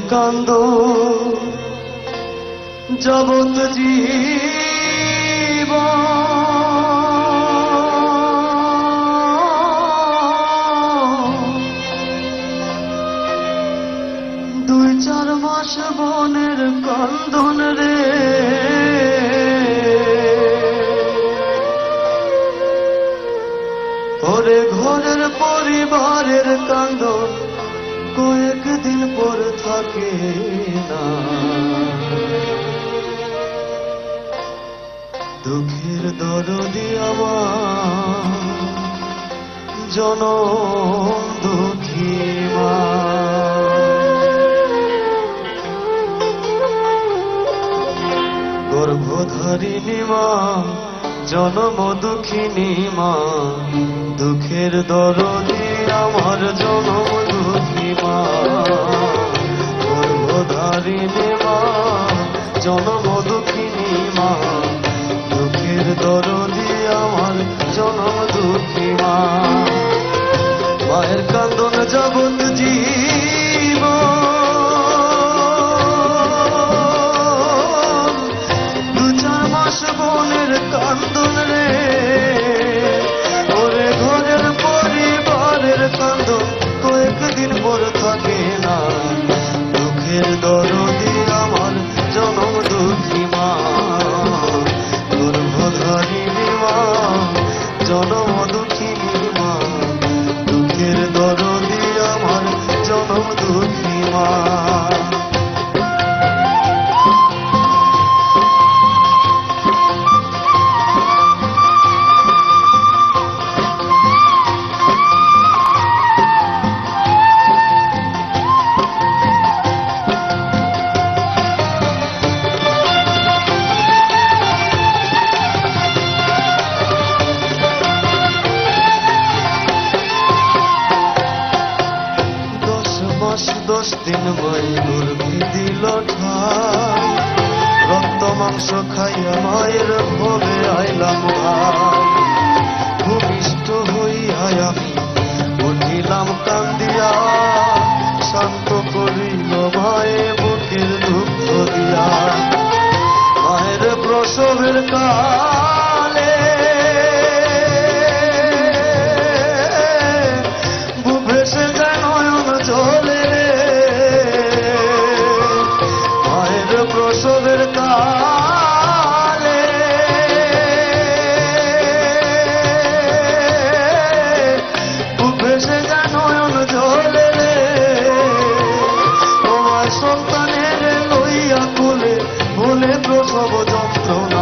কান্দ জগৎ জীব দুই চার মাস বনের কান্দন রে ওরে ঘরের পরিবারের কান্দন কয়েকদিন পর থাকে না দুঃখের দরদি আমার জনম দুঃখী মা গর্ভধারিণী মা জনম দুঃখিনী মা দুঃখের দরদি আমার জনম দুঃখী মা গর্ভধারিণী মা জনম দুঃখিনী মা দুঃখের দরদি আমার জনম দুঃখী মা মায়ের কান্দন জগৎ জীব দু চার মাস বনের কান্দন রে ওরে ঘরের পরিবারের কান্দন কয়েকদিন পর থাকে না দুঃখের দরদি আমার জনম দুঃখী মা গর্ভধারিণী মা জনম দুঃখিনী মা দুঃখের দরদি আমার জনম দুঃখী মা দশ দিন মাই গর্ভে দিল ঠাই রক্ত মাংস খাইয়া মায়ের ভবে আইলাম ভাই ভূমিষ্ঠ হইয়া আমি উঠিলাম কান্দিয়া শান্ত করিল মায়ে বুকের দুঃখ দিয়া মায়ের প্রসবের কালে ভেসে যায় নয়ন জলে মায়ের প্রসবের কালে ভেসে যায় নয়ন জলে রে তোমার সন্তানের লইয়া তুলে ভুলে প্রসব যন্ত্রণা